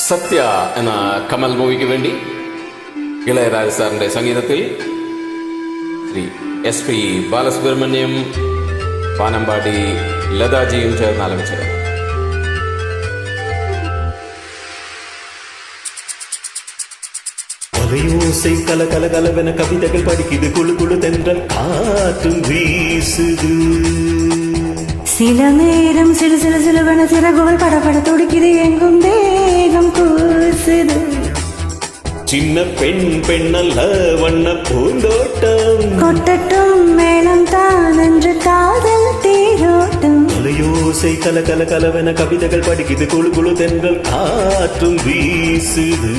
സത്യ എന്ന കമൽ മൂവിക്ക് വേണ്ടി ഇളയരാജ സാറിന്റെ സംഗീതത്തിൽ ശ്രീ SP ബാലസുബ്രഹ്മണ്യം പാനമ്പാടി ലതാജിയും ചേർന്ന് ആലപിച്ചത്. அலையோசை கல கல கலவென கவிதைகள் படிக்குது, குழு குழு தென்றல் காற்றும் வீசுது. சில நேரம் சிறு சிறு சிலுவென சிறகுகள் படப்பட துடிக்குது, எங்கும் தேகம் கூசுது. சின்ன பெண் பெண்ணல்ல வண்ண பூந்தோட்டம், கொட்டட்டும் மேளம் தான் என்று காதல் தேரோட்டம். அலையோசை கல கல கலவென கவிதைகள் படிக்குது, குழு குழு தென்றல் காற்றும் வீசுது.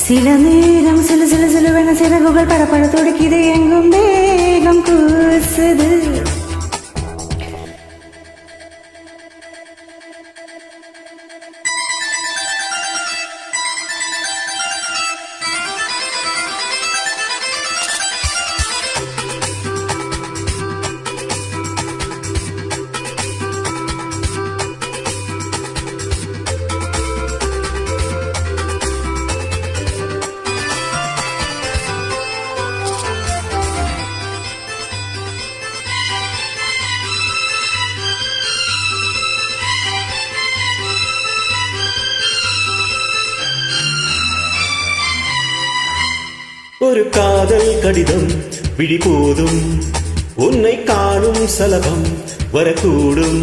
சில நேரம் சிலு சிலு சிலுவென சிறகுகள் படப்பட துடிக்குது, எங்கும் தேகம் கூசுது. ஒரு காதல் கடிதம் விழி போதும், உன்னை காணும் சலபம் வரக்கூடும்.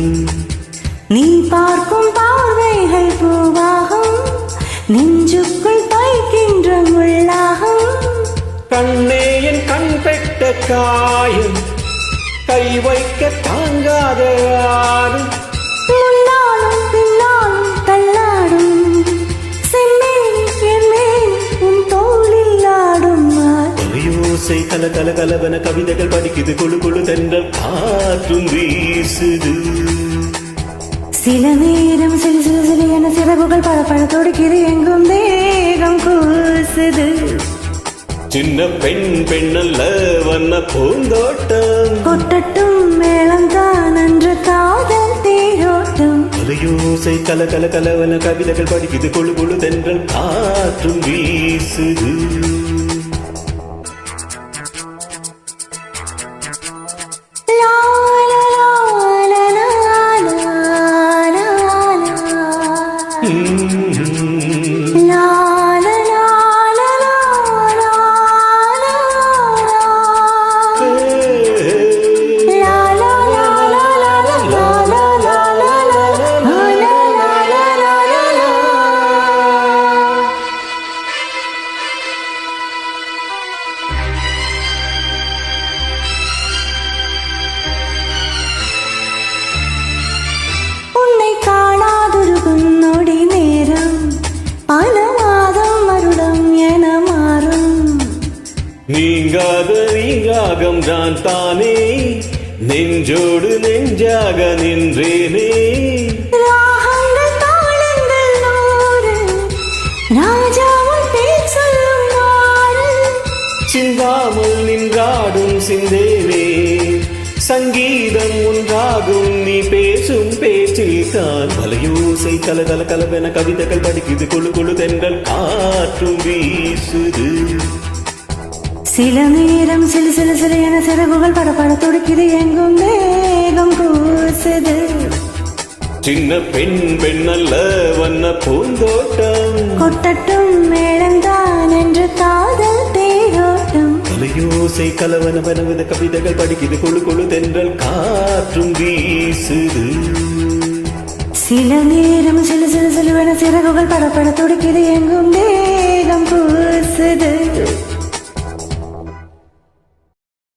நீ பார்க்கும் பார்வைகள் பூவாகும், நெஞ்சுக்குள் தைக்கின்ற முள்ளாகும். கண்ணே என் கண் பெட்ட காயம், கை வைக்க தாங்காத யாரும். முன்னாலும் பின்னாலும் தள்ளாடும், செம்மேனி என் மேனி உன் தோளில் ஆடும். அலையோசை கல கல கலவென கவிதைகள் படிக்குது, குழு குழு தென்றல் காற்றும் வீசுது. சில நேரம் சிறு சிறு சிறு என சிறகுகள் படப்பட துடிக்குது, எங்கும் தேகம் கூசுது. சின்ன பெண் பெண்ணல்ல வண்ண பூந்தோட்டம், கொட்டட்டும் மேளம் தான் என்று காதல் தேரோட்டம். அலையோசை கல கல கலவென கவிதைகள் படிக்குது, குழு குழு தென்றல் காற்றும் வீசுது. நீங்காத நீங்காகம் நான் தானே, நெஞ்சோடு நெஞ்சாக நின்றேனே. ராகங்கள் தாளங்கள் நூறு, ராஜாவும் பேர் சொல்லும் நாடு. சிந்தாமல் நின்றாடும் சிந்தேனே, சங்கீதம் ஒன்றாகும் நீ பேசும் பேச்சில் தான். அலையோசை கல கல கலவென கவிதைகள் படிக்குது, குழு குழு தென்றல் காற்றும் வீசுது. சில நேரம் சிலு சிலு சிலு என சிறகுகள் படப்பட துடிக்குது, எங்கும் தேகம் கூசுது. சின்ன பெண் பெண்ணல்ல வண்ண பூந்தோட்டம், கொட்டட்டும் மேளம்தான் என்று காதல் தேரோட்டம். அலையோசை கலவன வனவித கவிதைகள் படிக்குது, குழு குழு தென்றல் காற்றும் வீசுது. சில நேரம் சிலு சிலு சிலுவென சிறகுகள் படப்பட துடிக்குது, எங்கும்